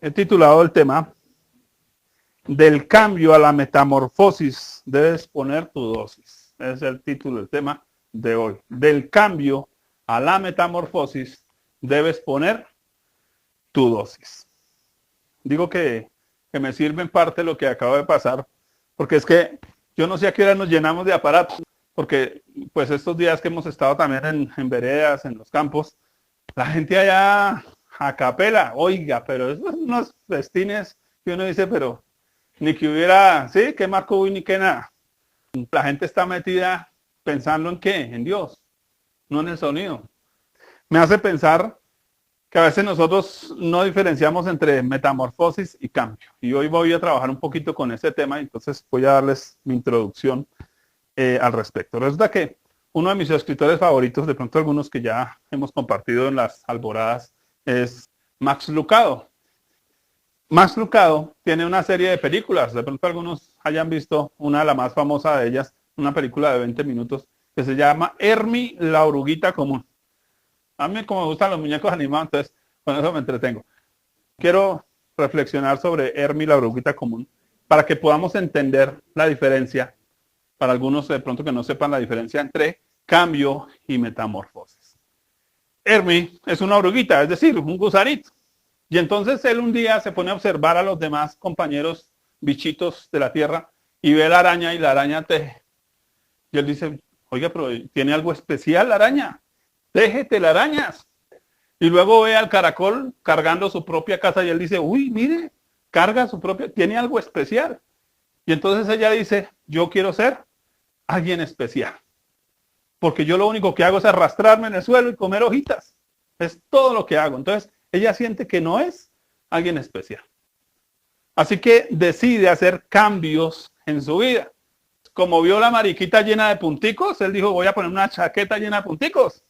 He titulado el tema del cambio a la metamorfosis, debes poner tu dosis. Ese es el título del tema de hoy. Del cambio a la metamorfosis, debes poner tu dosis. Digo que me sirve en parte lo que acaba de pasar, porque es que yo no sé a qué hora nos llenamos de aparatos, porque pues estos días que hemos estado también en veredas, en los campos, la gente allá a capela, oiga, pero esos son unos festines que uno dice, pero ni que hubiera, sí, que Marco ni que nada. La gente está metida pensando en qué, en Dios, no en el sonido. Me hace pensar que a veces nosotros no diferenciamos entre metamorfosis y cambio. Y hoy voy a trabajar un poquito con ese tema, entonces voy a darles mi introducción al respecto. Resulta que uno de mis escritores favoritos, de pronto algunos que ya hemos compartido en las alboradas, es Max Lucado. Max Lucado tiene una serie de películas, de pronto algunos hayan visto una de las más famosas de ellas, una película de 20 minutos que se llama Hermie, la oruguita común. A mí como me gustan los muñecos animados, entonces con eso me entretengo. Quiero reflexionar sobre Hermie, la oruguita común, para que podamos entender la diferencia, para algunos de pronto que no sepan la diferencia entre cambio y metamorfosis. Hermie es una oruguita, es decir, un gusanito. Y entonces él un día se pone a observar a los demás compañeros bichitos de la tierra y ve la araña y la araña teje. Y él dice, oiga, pero ¿tiene algo especial la araña? Teje telarañas. Y luego ve al caracol cargando su propia casa y él dice, uy, mire, carga su propia, tiene algo especial. Y entonces ella dice, yo quiero ser alguien especial. Porque yo lo único que hago es arrastrarme en el suelo y comer hojitas. Es todo lo que hago. Entonces ella siente que no es alguien especial. Así que decide hacer cambios en su vida. Como vio la mariquita llena de punticos, él dijo, voy a poner una chaqueta llena de punticos.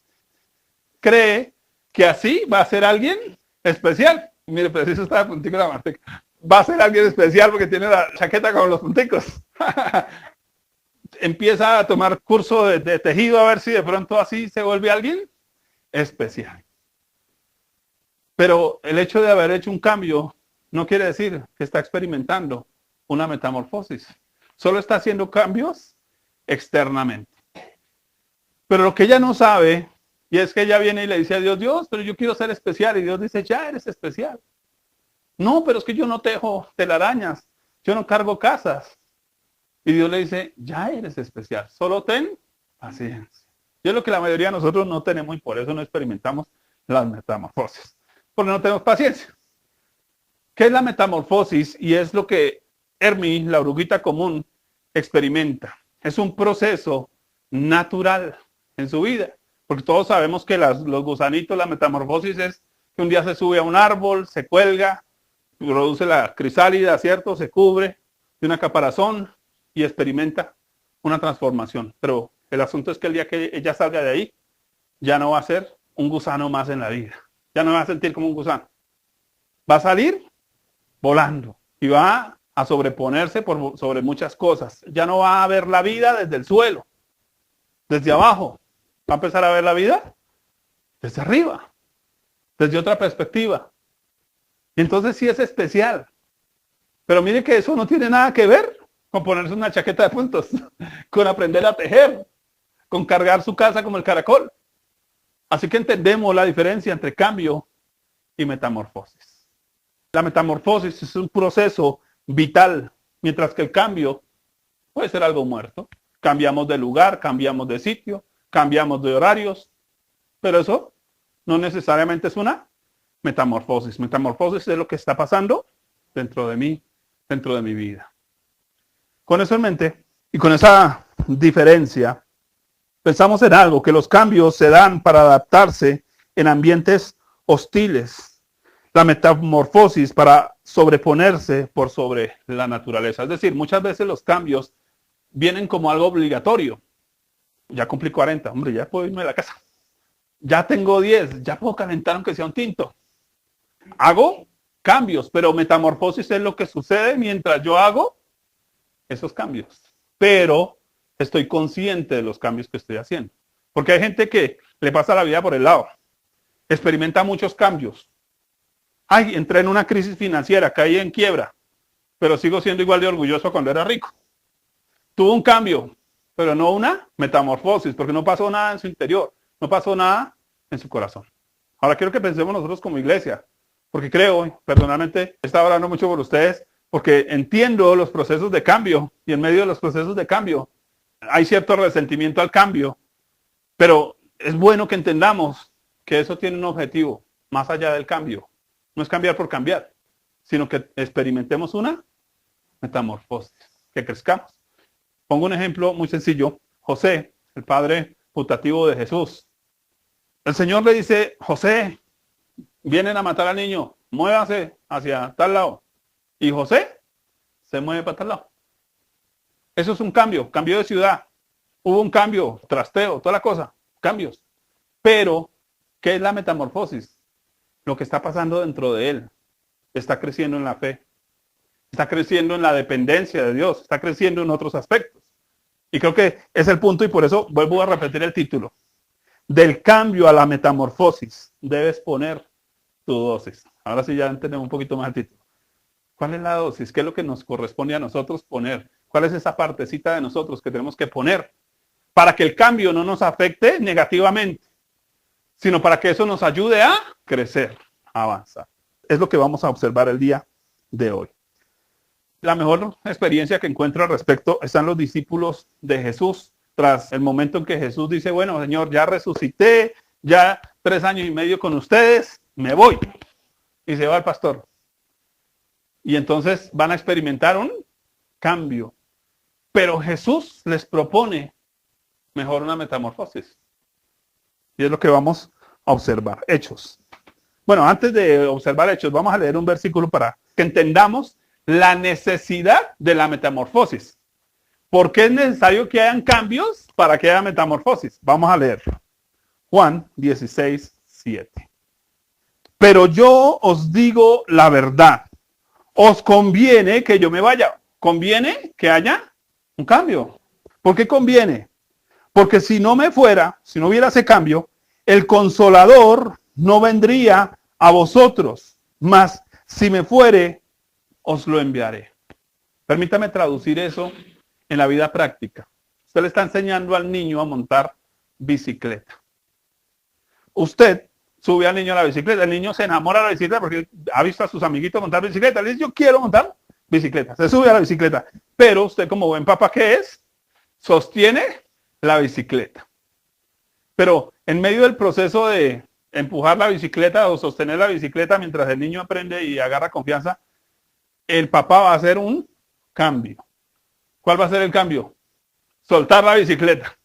Cree que así va a ser alguien especial. Mire, preciso está de punticos la manteca. Va a ser alguien especial porque tiene la chaqueta con los punticos. Empieza a tomar curso de tejido a ver si de pronto así se vuelve alguien especial. Pero el hecho de haber hecho un cambio no quiere decir que está experimentando una metamorfosis. Solo está haciendo cambios externamente. Pero lo que ella no sabe, y es que ella viene y le dice a Dios, Dios, pero yo quiero ser especial. Y Dios dice, ya eres especial. No, pero es que yo no tejo telarañas, yo no cargo casas. Y Dios le dice, ya eres especial, solo ten paciencia. Y es lo que la mayoría de nosotros no tenemos y por eso no experimentamos las metamorfosis. Porque no tenemos paciencia. ¿Qué es la metamorfosis? Y es lo que Hermie, la oruguita común, experimenta. Es un proceso natural en su vida. Porque todos sabemos que los gusanitos, la metamorfosis es que un día se sube a un árbol, se cuelga, produce la crisálida, ¿cierto? Se cubre de una caparazón y experimenta una transformación. Pero el asunto es que el día que ella salga de ahí, ya no va a ser un gusano más en la vida. Ya no va a sentir como un gusano. Va a salir volando y va a sobreponerse sobre muchas cosas. Ya no va a ver la vida desde el suelo, desde abajo. Va a empezar a ver la vida desde arriba, desde otra perspectiva. Y entonces sí es especial. Pero mire que eso no tiene nada que ver con ponerse una chaqueta de puntos, con aprender a tejer, con cargar su casa como el caracol. Así que entendemos la diferencia entre cambio y metamorfosis. La metamorfosis es un proceso vital, mientras que el cambio puede ser algo muerto. Cambiamos de lugar, cambiamos de sitio, cambiamos de horarios, pero eso no necesariamente es una metamorfosis. Metamorfosis es lo que está pasando dentro de mí, dentro de mi vida. Con eso en mente y con esa diferencia, pensamos en algo, que los cambios se dan para adaptarse en ambientes hostiles. La metamorfosis para sobreponerse por sobre la naturaleza. Es decir, muchas veces los cambios vienen como algo obligatorio. Ya cumplí 40, hombre, ya puedo irme a la casa. Ya tengo 10, ya puedo calentar aunque sea un tinto. Hago cambios, pero metamorfosis es lo que sucede mientras yo hago esos cambios. Pero estoy consciente de los cambios que estoy haciendo. Porque hay gente que le pasa la vida por el lado. Experimenta muchos cambios. Ay, entré en una crisis financiera, caí en quiebra, pero sigo siendo igual de orgulloso cuando era rico. Tuvo un cambio, pero no una metamorfosis, porque no pasó nada en su interior, no pasó nada en su corazón. Ahora quiero que pensemos nosotros como iglesia, porque creo, personalmente, he estado hablando mucho por ustedes, porque entiendo los procesos de cambio, y en medio de los procesos de cambio hay cierto resentimiento al cambio, pero es bueno que entendamos que eso tiene un objetivo más allá del cambio. No es cambiar por cambiar, sino que experimentemos una metamorfosis, que crezcamos. Pongo un ejemplo muy sencillo. José, el padre putativo de Jesús. El Señor le dice, José, vienen a matar al niño, muévase hacia tal lado. Y José se mueve para tal lado. Eso es un cambio, cambio de ciudad. Hubo un cambio, trasteo, toda la cosa, cambios. Pero, ¿qué es la metamorfosis? Lo que está pasando dentro de él. Está creciendo en la fe. Está creciendo en la dependencia de Dios. Está creciendo en otros aspectos. Y creo que es el punto y por eso vuelvo a repetir el título. Del cambio a la metamorfosis debes poner tu dosis. Ahora sí ya entendemos un poquito más el título. ¿Cuál es la dosis? ¿Qué es lo que nos corresponde a nosotros poner? ¿Cuál es esa partecita de nosotros que tenemos que poner para que el cambio no nos afecte negativamente, sino para que eso nos ayude a crecer, a avanzar? Es lo que vamos a observar el día de hoy. La mejor experiencia que encuentro al respecto están los discípulos de Jesús, tras el momento en que Jesús dice, bueno, Señor, ya resucité, ya 3 años y medio con ustedes, me voy. Y se va el pastor. Y entonces van a experimentar un cambio. Pero Jesús les propone mejor una metamorfosis. Y es lo que vamos a observar. Hechos. Bueno, antes de observar Hechos, vamos a leer un versículo para que entendamos la necesidad de la metamorfosis. ¿Por qué es necesario que hayan cambios para que haya metamorfosis? Vamos a leer. Juan 16:7. Pero yo os digo la verdad. Os conviene que yo me vaya. ¿Conviene que haya un cambio? ¿Por qué conviene? Porque si no me fuera, si no hubiera ese cambio, el Consolador no vendría a vosotros. Mas si me fuere, os lo enviaré. Permítame traducir eso en la vida práctica. Usted le está enseñando al niño a montar bicicleta. Usted sube al niño a la bicicleta. El niño se enamora de la bicicleta porque ha visto a sus amiguitos montar bicicleta. Le dice, yo quiero montar bicicleta. Se sube a la bicicleta. Pero usted, como buen papá que es, sostiene la bicicleta. Pero en medio del proceso de empujar la bicicleta o sostener la bicicleta mientras el niño aprende y agarra confianza, el papá va a hacer un cambio. ¿Cuál va a ser el cambio? Soltar la bicicleta.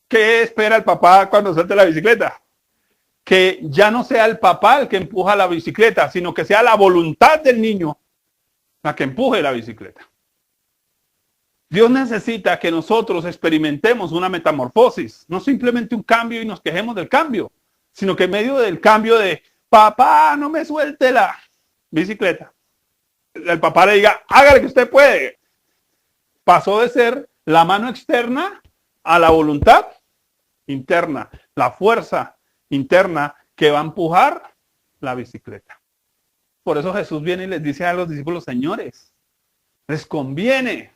¿Qué espera el papá cuando suelte la bicicleta? Que ya no sea el papá el que empuja la bicicleta, sino que sea la voluntad del niño la que empuje la bicicleta. Dios necesita que nosotros experimentemos una metamorfosis, no simplemente un cambio y nos quejemos del cambio, sino que en medio del cambio de papá, no me suelte la bicicleta, el papá le diga, hágale que usted puede. Pasó de ser la mano externa a la voluntad interna, la fuerza interna que va a empujar la bicicleta. Por eso Jesús viene y les dice a los discípulos, señores, les conviene.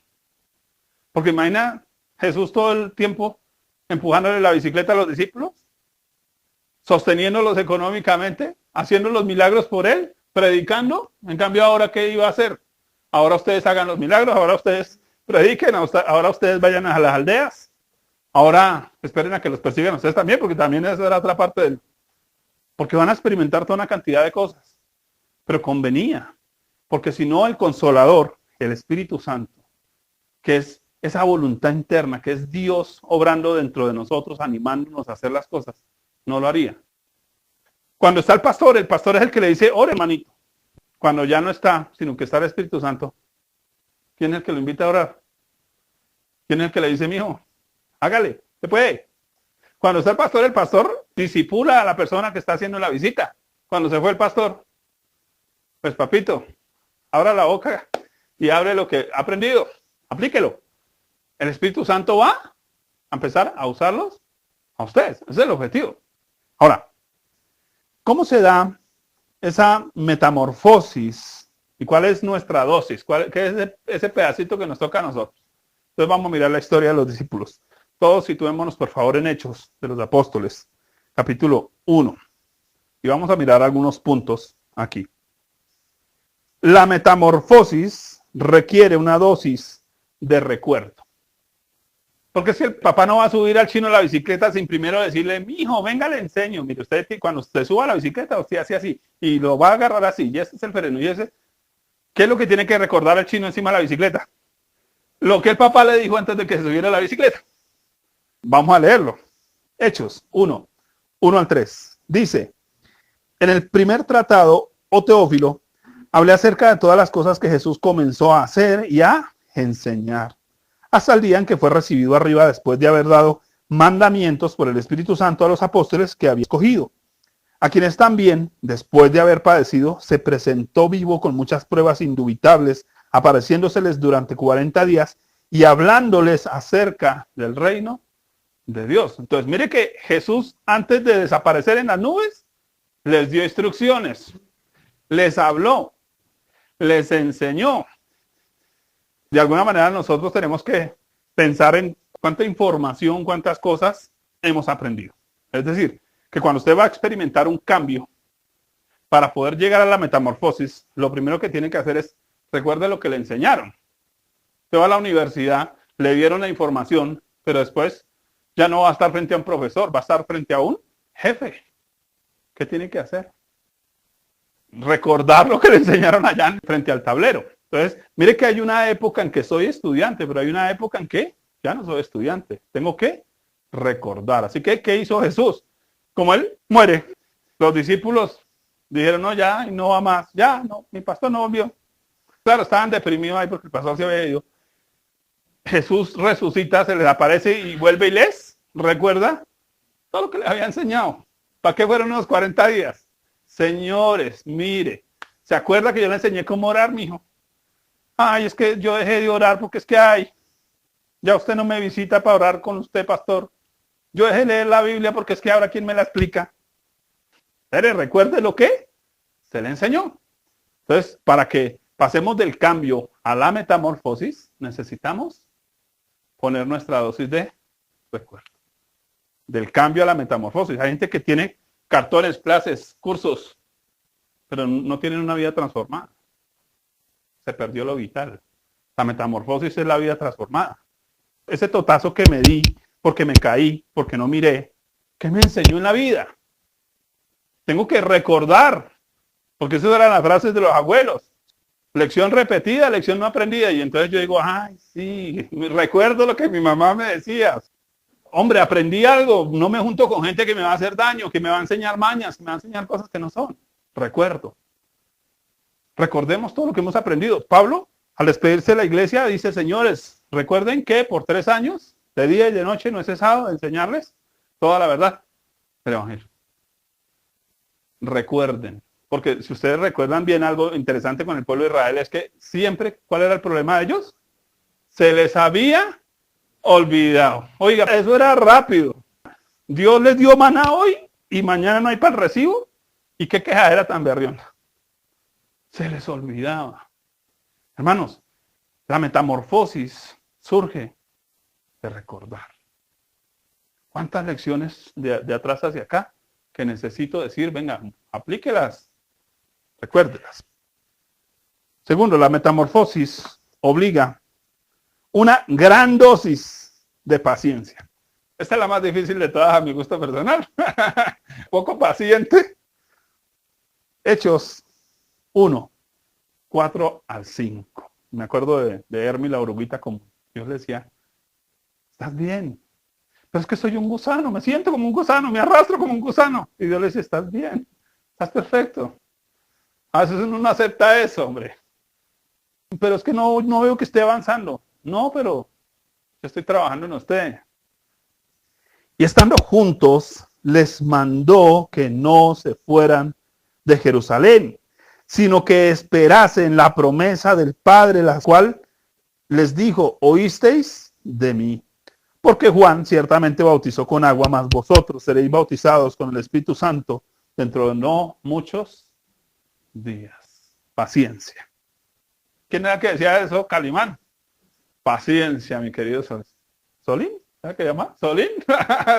Porque imagina Jesús todo el tiempo empujándole la bicicleta a los discípulos, sosteniéndolos económicamente, haciendo los milagros por él, predicando. En cambio, ahora, ¿qué iba a hacer? Ahora ustedes hagan los milagros, ahora ustedes prediquen, ahora ustedes vayan a las aldeas. Ahora esperen a que los persigan ustedes también, porque también esa era otra parte del... Porque van a experimentar toda una cantidad de cosas. Pero convenía. Porque si no, el Consolador, el Espíritu Santo, que es esa voluntad interna, que es Dios obrando dentro de nosotros, animándonos a hacer las cosas, no lo haría. Cuando está el pastor es el que le dice, ore, hermanito. Cuando ya no está, sino que está el Espíritu Santo, ¿quién es el que lo invita a orar? ¿Quién es el que le dice, mijo, hágale, se puede? Cuando está el pastor disipula a la persona que está haciendo la visita. Cuando se fue el pastor, pues papito, abra la boca y abre lo que ha aprendido, aplíquelo. El Espíritu Santo va a empezar a usarlos a ustedes. Ese es el objetivo. Ahora, ¿cómo se da esa metamorfosis y cuál es nuestra dosis, qué es ese pedacito que nos toca a nosotros. Entonces vamos a mirar la historia de los discípulos. Todos situémonos por favor en Hechos de los Apóstoles, capítulo 1. Y vamos a mirar algunos puntos aquí. La metamorfosis requiere una dosis de recuerdo. Porque si el papá no va a subir al chino a la bicicleta sin primero decirle, mijo, venga, le enseño. Mire, usted cuando usted suba a la bicicleta, usted hace así y lo va a agarrar así. Y ese es el freno. Y ese, ¿qué es lo que tiene que recordar el chino encima de la bicicleta? Lo que el papá le dijo antes de que se subiera a la bicicleta. Vamos a leerlo. Hechos 1, 1 al 3. Dice, en el primer tratado, oh Teófilo, hablé acerca de todas las cosas que Jesús comenzó a hacer y a enseñar, hasta el día en que fue recibido arriba después de haber dado mandamientos por el Espíritu Santo a los apóstoles que había escogido, a quienes también, después de haber padecido, se presentó vivo con muchas pruebas indubitables, apareciéndoseles durante 40 días y hablándoles acerca del reino de Dios. Entonces, mire que Jesús, antes de desaparecer en las nubes, les dio instrucciones, les habló, les enseñó. De alguna manera nosotros tenemos que pensar en cuánta información, cuántas cosas hemos aprendido. Es decir, que cuando usted va a experimentar un cambio, para poder llegar a la metamorfosis, lo primero que tiene que hacer es, recuerde lo que le enseñaron. Usted va a la universidad, le dieron la información, pero después ya no va a estar frente a un profesor, va a estar frente a un jefe. ¿Qué tiene que hacer? Recordar lo que le enseñaron allá frente al tablero. Entonces, mire que hay una época en que soy estudiante, pero hay una época en que ya no soy estudiante. Tengo que recordar. Así que, ¿qué hizo Jesús? Como él muere, los discípulos dijeron, no, ya, y no va más. Ya, no, mi pastor no volvió. Claro, estaban deprimidos ahí porque el pastor se había ido. Jesús resucita, se les aparece y vuelve y les recuerda todo lo que les había enseñado. ¿Para qué fueron unos 40 días? Señores, mire, ¿se acuerda que yo le enseñé cómo orar, mijo? Ay, es que yo dejé de orar porque es que ya usted no me visita para orar con usted, pastor. Yo dejé de leer la Biblia porque es que ahora quién me la explica. Pero recuerde lo que se le enseñó. Entonces, para que pasemos del cambio a la metamorfosis, necesitamos poner nuestra dosis de recuerdo. Del cambio a la metamorfosis. Hay gente que tiene cartones, clases, cursos, pero no tienen una vida transformada. Se perdió lo vital. La metamorfosis es la vida transformada. Ese totazo que me di, porque me caí, porque no miré, ¿qué me enseñó en la vida? Tengo que recordar, porque esas eran las frases de los abuelos. Lección repetida, lección no aprendida. Y entonces yo digo, ay, sí, recuerdo lo que mi mamá me decía. Hombre, aprendí algo, no me junto con gente que me va a hacer daño, que me va a enseñar mañas, que me va a enseñar cosas que no son. Recuerdo. Recordemos todo lo que hemos aprendido. Pablo, al despedirse de la iglesia, dice, señores, recuerden que por 3 años, de día y de noche, no he cesado de enseñarles toda la verdad del Evangelio. Recuerden. Porque si ustedes recuerdan bien algo interesante con el pueblo de Israel es que siempre, ¿cuál era el problema de ellos? Se les había olvidado. Oiga, eso era rápido. Dios les dio maná hoy y mañana no hay para el recibo. ¿Y qué quejadera tan berriona? Se les olvidaba. Hermanos, la metamorfosis surge de recordar. ¿Cuántas lecciones de atrás hacia acá que necesito decir, venga, aplíquelas, recuérdelas? Segundo, la metamorfosis obliga una gran dosis de paciencia. Esta es la más difícil de todas a mi gusto personal. Poco paciente. Hechos 1, 4 al 5. Me acuerdo de Hermi, la oruguita, como Dios le decía, ¿estás bien? Pero es que soy un gusano, me siento como un gusano, me arrastro como un gusano. Y Dios le dice, estás bien, estás perfecto. A veces uno no acepta eso, hombre. Pero es que no veo que esté avanzando. No, pero yo estoy trabajando en usted. Y estando juntos, les mandó que no se fueran de Jerusalén, sino que esperasen la promesa del Padre, la cual les dijo, ¿oísteis de mí? Porque Juan ciertamente bautizó con agua, mas vosotros seréis bautizados con el Espíritu Santo dentro de no muchos días. Paciencia. ¿Quién era que decía eso? Calimán. Paciencia, mi querido Sol. ¿Solín? ¿Sabes qué llama? ¿Solín?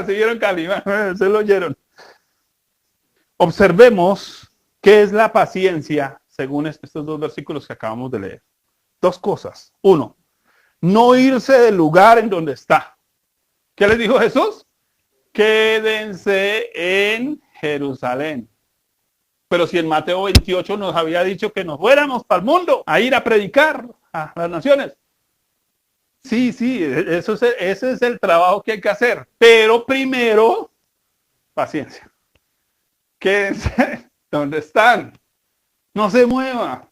Siguieron Calimán, se lo oyeron. Observemos qué es la paciencia según estos dos versículos que acabamos de leer. Dos cosas. Uno, no irse del lugar en donde está. ¿Qué les dijo Jesús? Quédense en Jerusalén. Pero si en Mateo 28 nos había dicho que nos fuéramos para el mundo a ir a predicar a las naciones. Sí, ese es el trabajo que hay que hacer. Pero primero, paciencia. Quédense donde están. No se mueva.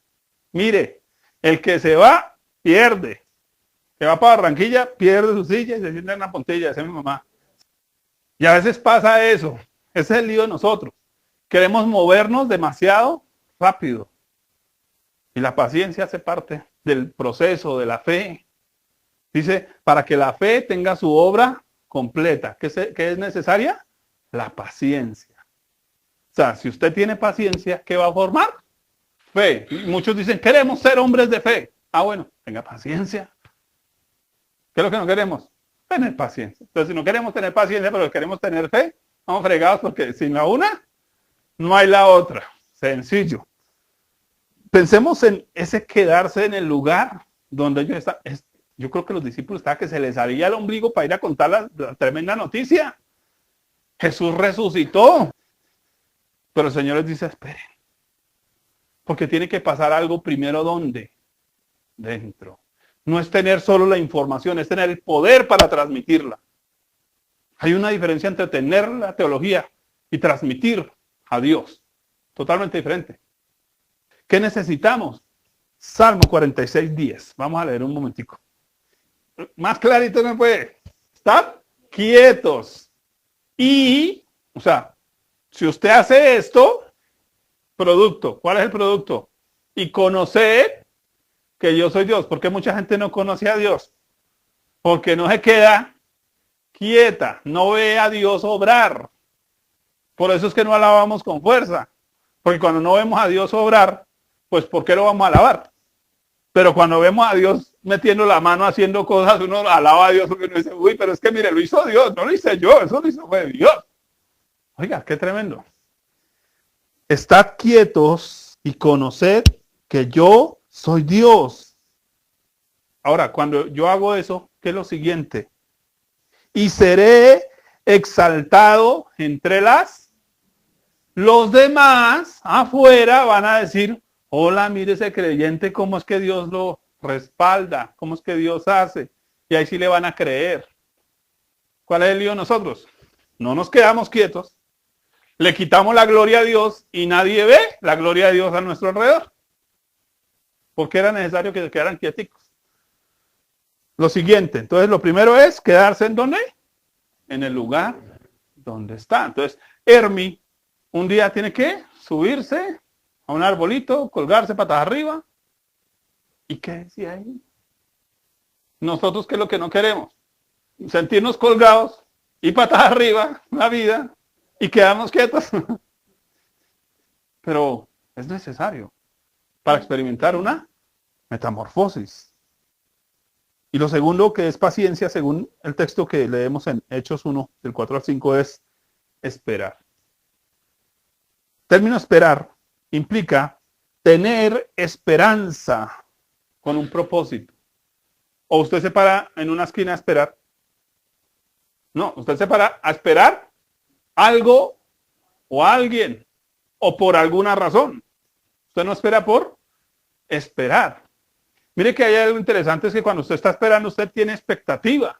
Mire, el que se va, pierde. Que va para Barranquilla, pierde su silla y se sienta en una puntilla, esa es mi mamá. Y a veces pasa eso. Ese es el lío de nosotros. Queremos movernos demasiado rápido. Y la paciencia hace parte del proceso de la fe. Dice, para que la fe tenga su obra completa. ¿Qué es necesaria? La paciencia. O sea, si usted tiene paciencia, ¿qué va a formar? Fe. Y muchos dicen, queremos ser hombres de fe. Ah, bueno, tenga paciencia. ¿Qué es lo que no queremos? Tener paciencia. Entonces, si no queremos tener paciencia, pero queremos tener fe, vamos fregados porque sin la una, no hay la otra. Sencillo. Pensemos en ese quedarse en el lugar donde ellos están. Yo creo que los discípulos estaban que se les salía el ombligo para ir a contar la tremenda noticia. Jesús resucitó. Pero el Señor les dice, esperen. Porque tiene que pasar algo primero, ¿dónde? Dentro. No es tener solo la información, es tener el poder para transmitirla. Hay una diferencia entre tener la teología y transmitir a Dios. Totalmente diferente. ¿Qué necesitamos? Salmo 46, 10. Vamos a leer un momentico. Más clarito no puede. Estad quietos. Y, o sea, si usted hace esto, producto. ¿Cuál es el producto? Y conocer que yo soy Dios. ¿Por qué mucha gente no conoce a Dios? Porque no se queda quieta, no ve a Dios obrar. Por eso es que no alabamos con fuerza. Porque cuando no vemos a Dios obrar, pues ¿por qué lo vamos a alabar? Pero cuando vemos a Dios metiendo la mano haciendo cosas, uno alaba a Dios porque uno dice, uy, pero es que mire, lo hizo Dios, no lo hice yo, eso lo hizo fue Dios. Oiga, qué tremendo. Estad quietos y conoced que yo soy Dios. Ahora, cuando yo hago eso, ¿qué es lo siguiente? Y seré exaltado entre los demás afuera van a decir, hola, mire ese creyente, cómo es que Dios lo respalda, cómo es que Dios hace. Y ahí sí le van a creer. ¿Cuál es el lío de nosotros? No nos quedamos quietos, le quitamos la gloria a Dios y nadie ve la gloria de Dios a nuestro alrededor. Porque era necesario que se quedaran quieticos. Lo siguiente, entonces lo primero es quedarse en ¿dónde? En el lugar donde está. Entonces, Hermi un día tiene que subirse a un arbolito, colgarse patas arriba. ¿Y qué decía ahí? Nosotros, ¿qué es lo que no queremos? Sentirnos colgados y patas arriba, la vida, y quedarnos quietos. Pero es necesario para experimentar una metamorfosis. Y lo segundo, que es paciencia, según el texto que leemos en Hechos 1, del 4 al 5, es esperar. El término esperar implica tener esperanza con un propósito. O usted se para en una esquina a esperar. No, usted se para a esperar algo o a alguien o por alguna razón. Usted no espera por esperar. Mire que hay algo interesante, es que cuando usted está esperando, usted tiene expectativa.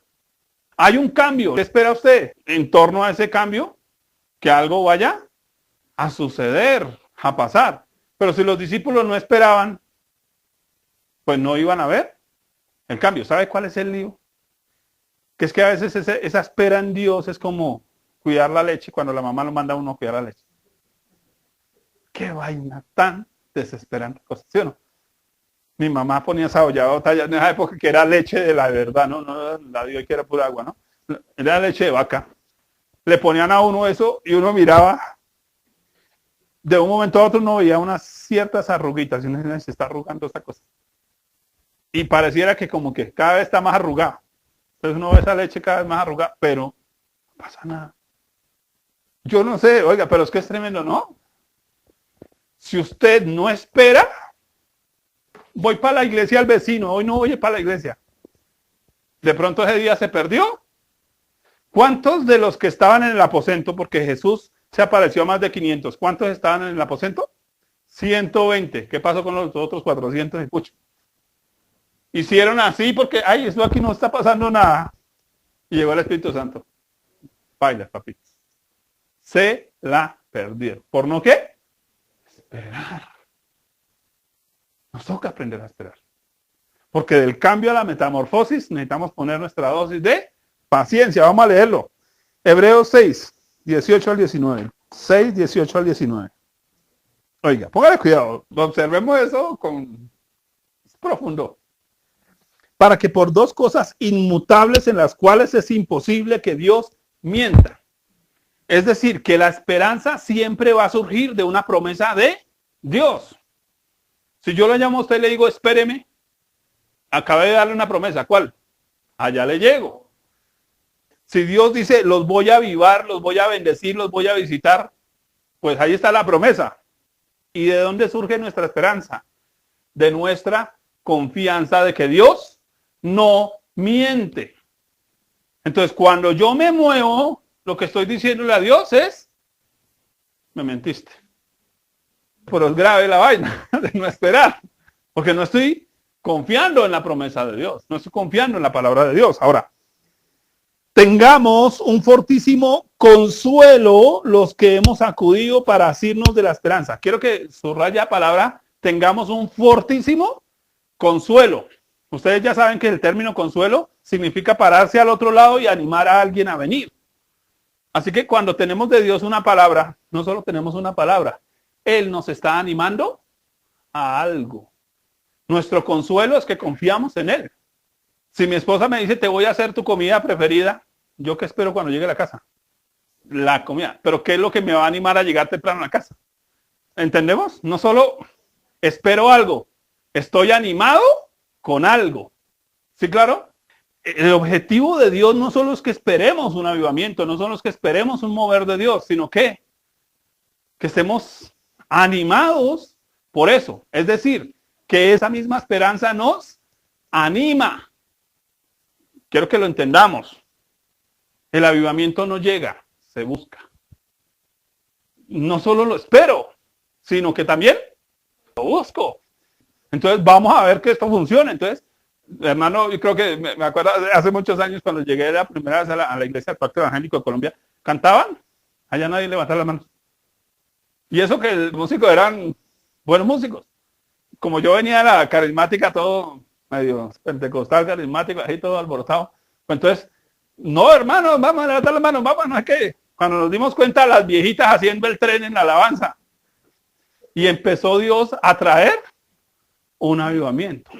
Hay un cambio. ¿Qué espera usted en torno a ese cambio? Que algo vaya a suceder, a pasar. Pero si los discípulos no esperaban, pues no iban a ver el cambio. ¿Sabe cuál es el lío? Que es que a veces esa espera en Dios es como cuidar la leche cuando la mamá lo manda a uno a cuidar la leche. Qué vaina tan desesperante cosa, ¿sí o no? Mi mamá ponía esa olla en esa época que era leche de la verdad, no la dio que era pura agua, ¿no? Era leche de vaca. Le ponían a uno eso y uno miraba de un momento a otro uno veía unas ciertas arruguitas y uno decía, se está arrugando esta cosa. Y pareciera que como que cada vez está más arrugado. Entonces uno ve esa leche cada vez más arrugada, pero no pasa nada. Yo no sé, oiga, pero es que es tremendo, ¿no? Si usted no espera, voy para la iglesia al vecino, hoy no voy para la iglesia. De pronto ese día se perdió. ¿Cuántos de los que estaban en el aposento, porque Jesús se apareció a más de 500, cuántos estaban en el aposento? 120. ¿Qué pasó con los otros 400 y pucho? Hicieron así porque, ay, eso aquí no está pasando nada. Y llegó el Espíritu Santo. Baila, papi. Se la perdieron. ¿Por no qué? Esperar. Nos toca aprender a esperar. Porque del cambio a la metamorfosis necesitamos poner nuestra dosis de paciencia. Vamos a leerlo. Hebreos 6, 18 al 19. 6, 18 al 19. Oiga, póngale cuidado. Observemos eso con profundo. Para que por dos cosas inmutables en las cuales es imposible que Dios mienta. Es decir, que la esperanza siempre va a surgir de una promesa de Dios. Si yo lo llamo a usted y le digo, espéreme, acabé de darle una promesa. ¿Cuál? Allá le llego. Si Dios dice, los voy a avivar, los voy a bendecir, los voy a visitar, pues ahí está la promesa. ¿Y de dónde surge nuestra esperanza? De nuestra confianza de que Dios no miente. Entonces, cuando yo me muevo, lo que estoy diciéndole a Dios es, me mentiste. Pero es grave la vaina de no esperar, porque no estoy confiando en la promesa de Dios, no estoy confiando en la palabra de Dios. Ahora, tengamos un fortísimo consuelo los que hemos acudido para asirnos de la esperanza. Quiero que subraye la palabra, tengamos un fortísimo consuelo. Ustedes ya saben que el término consuelo significa pararse al otro lado y animar a alguien a venir. Así que cuando tenemos de Dios una palabra, no solo tenemos una palabra, Él nos está animando a algo. Nuestro consuelo es que confiamos en Él. Si mi esposa me dice, te voy a hacer tu comida preferida, ¿yo qué espero cuando llegue a la casa? La comida. Pero ¿qué es lo que me va a animar a llegar temprano a la casa? ¿Entendemos? No solo espero algo, estoy animado con algo. ¿Sí, claro? El objetivo de Dios no solo es que esperemos un avivamiento, no solo es que esperemos un mover de Dios, sino que estemos animados por eso. Es decir, que esa misma esperanza nos anima. Quiero que lo entendamos. El avivamiento no llega, se busca. No solo lo espero, sino que también lo busco. Entonces vamos a ver que esto funciona. Entonces, hermano, yo creo que me acuerdo hace muchos años cuando llegué la primera vez a la iglesia del Pacto Evangélico de Colombia, cantaban, allá nadie levantaba las manos. Y eso que los músicos eran buenos músicos. Como yo venía de la carismática, todo medio pentecostal, carismático, ahí todo alborotado. Pues entonces, no, hermano, vamos a levantar las manos, vamos, no es que cuando nos dimos cuenta las viejitas haciendo el tren en la alabanza. Y empezó Dios a traer un avivamiento.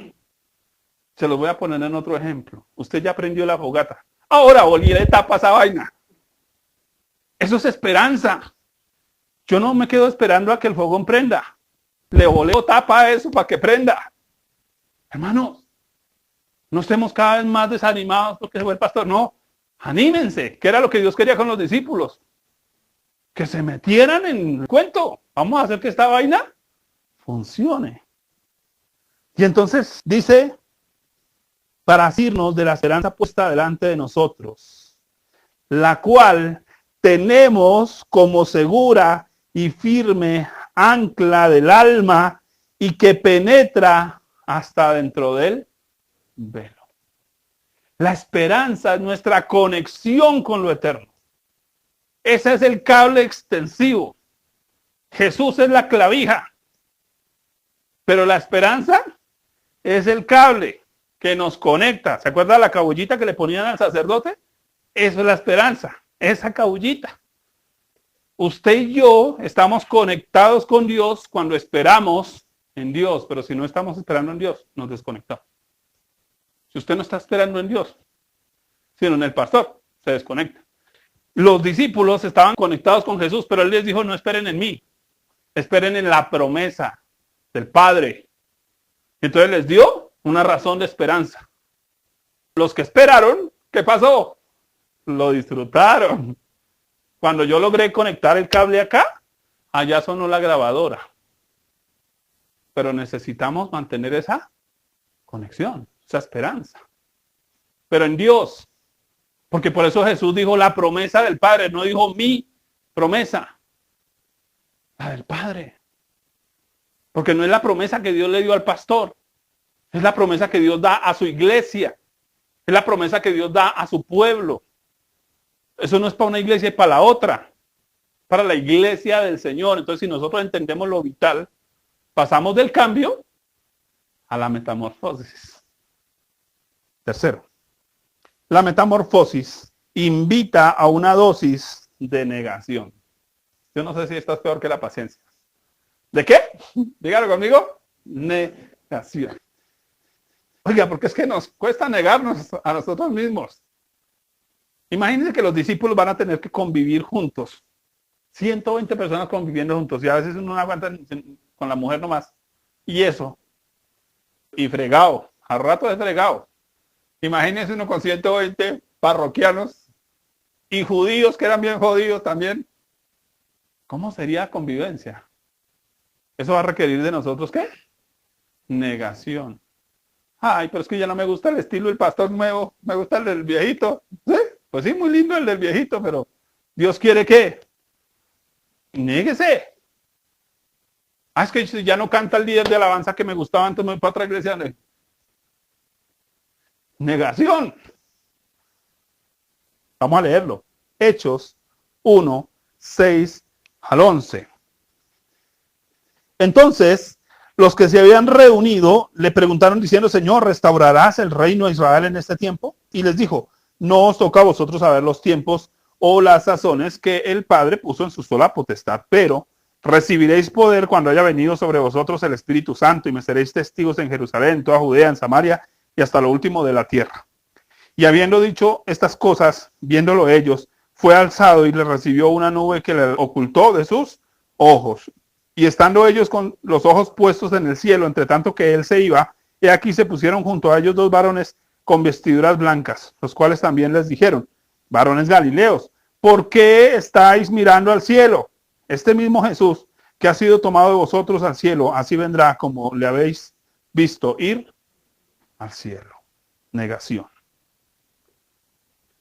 Se los voy a poner en otro ejemplo. Usted ya prendió la fogata. Ahora volví tapa esa vaina. Eso es esperanza. Yo no me quedo esperando a que el fogón prenda. Le voleo tapa a eso para que prenda. Hermanos, no estemos cada vez más desanimados porque se fue el pastor. No, anímense. ¿Qué era lo que Dios quería con los discípulos? Que se metieran en el cuento. Vamos a hacer que esta vaina funcione. Y entonces dice, para asirnos de la esperanza puesta delante de nosotros, la cual tenemos como segura y firme ancla del alma y que penetra hasta dentro del velo. La esperanza es nuestra conexión con lo eterno. Ese es el cable extensivo. Jesús es la clavija. Pero la esperanza es el cable que nos conecta. ¿Se acuerda la cabullita que le ponían al sacerdote? Eso es la esperanza, esa cabullita. Usted y yo estamos conectados con Dios cuando esperamos en Dios, pero si no estamos esperando en Dios, nos desconectamos. Si usted no está esperando en Dios, sino en el pastor, se desconecta. Los discípulos estaban conectados con Jesús, pero Él les dijo, no esperen en mí, Esperen en la promesa del Padre. Entonces les dio una razón de esperanza. Los que esperaron, ¿qué pasó? Lo disfrutaron. Cuando yo logré conectar el cable acá, allá sonó la grabadora. Pero necesitamos mantener esa conexión, esa esperanza. Pero en Dios, porque por eso Jesús dijo la promesa del Padre, no dijo mi promesa, la del Padre. Porque no es la promesa que Dios le dio al pastor, es la promesa que Dios da a su iglesia, es la promesa que Dios da a su pueblo. Eso no es para una iglesia, es para la otra, para la iglesia del Señor. Entonces, si nosotros entendemos lo vital, pasamos del cambio a la metamorfosis. Tercero, la metamorfosis invita a una dosis de negación. Yo no sé si esto es peor que la paciencia. ¿De qué? Dígalo conmigo. Negación. Oiga, porque es que nos cuesta negarnos a nosotros mismos. Imagínense que los discípulos van a tener que convivir juntos. 120 personas conviviendo juntos. Y a veces uno no aguanta con la mujer nomás. Y eso. Y fregado. Al rato es fregado. Imagínense uno con 120 parroquianos y judíos que eran bien jodidos también. ¿Cómo sería convivencia? Eso va a requerir de nosotros, ¿qué? Negación. Ay, pero es que ya no me gusta el estilo del pastor nuevo. Me gusta el del viejito. ¿Sí? Pues sí, muy lindo el del viejito, pero Dios quiere que niéguese. Ah, es que ya no canta el líder de alabanza que me gustaba antes, me voy para otra iglesia. Negación. Vamos a leerlo. Hechos 1, 6 al 11. Entonces, los que se habían reunido le preguntaron diciendo, Señor, ¿restaurarás el reino de Israel en este tiempo? Y les dijo, no os toca a vosotros saber los tiempos o las sazones que el Padre puso en su sola potestad, pero recibiréis poder cuando haya venido sobre vosotros el Espíritu Santo y me seréis testigos en Jerusalén, en toda Judea, en Samaria y hasta lo último de la tierra. Y habiendo dicho estas cosas, viéndolo ellos, fue alzado y le recibió una nube que le ocultó de sus ojos. Y estando ellos con los ojos puestos en el cielo, entre tanto que él se iba, y aquí se pusieron junto a ellos dos varones con vestiduras blancas, los cuales también les dijeron, varones galileos, ¿por qué estáis mirando al cielo? Este mismo Jesús que ha sido tomado de vosotros al cielo, así vendrá como le habéis visto ir al cielo. Negación.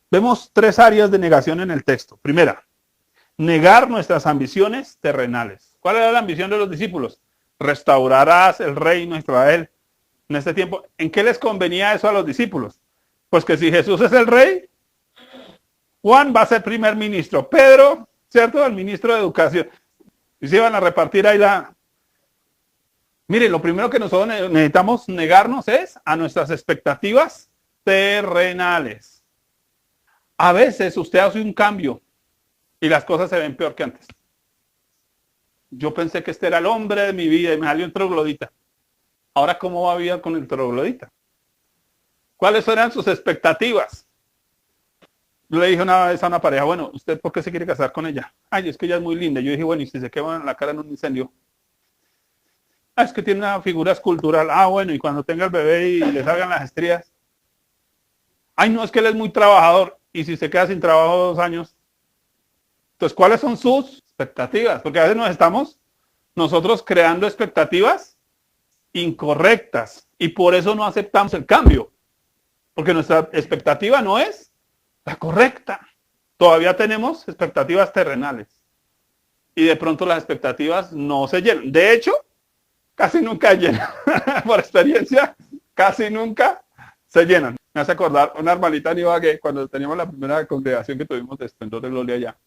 Vemos tres áreas de negación en el texto. Primera, negar nuestras ambiciones terrenales. ¿Cuál era la ambición de los discípulos? Restaurarás el reino de Israel en este tiempo. ¿En qué les convenía eso a los discípulos? Pues que si Jesús es el rey, Juan va a ser primer ministro, Pedro, ¿cierto? El ministro de Educación. Y se iban a repartir ahí la... Mire, lo primero que nosotros necesitamos negarnos es a nuestras expectativas terrenales. A veces usted hace un cambio y las cosas se ven peor que antes. Yo pensé que este era el hombre de mi vida y me salió un troglodita. Ahora, ¿cómo va a vivir con el troglodita? ¿Cuáles eran sus expectativas? Yo le dije una vez a una pareja, bueno, ¿usted por qué se quiere casar con ella? Ay, es que ella es muy linda. Yo dije, bueno, ¿y si se quema la cara en un incendio? Ah, es que tiene una figura escultural. Ah, bueno, y cuando tenga el bebé y le salgan las estrías. Ay, no, es que él es muy trabajador. Y si se queda sin trabajo 2 años. Entonces, ¿cuáles son sus expectativas? Porque a veces nos estamos nosotros creando expectativas incorrectas. Y por eso no aceptamos el cambio. Porque nuestra expectativa no es la correcta. Todavía tenemos expectativas terrenales. Y de pronto las expectativas no se llenan. De hecho, casi nunca llenan. Por experiencia, casi nunca se llenan. Me hace acordar una hermanita en Ibagué, cuando teníamos la primera congregación que tuvimos de Esplendor de Gloria allá.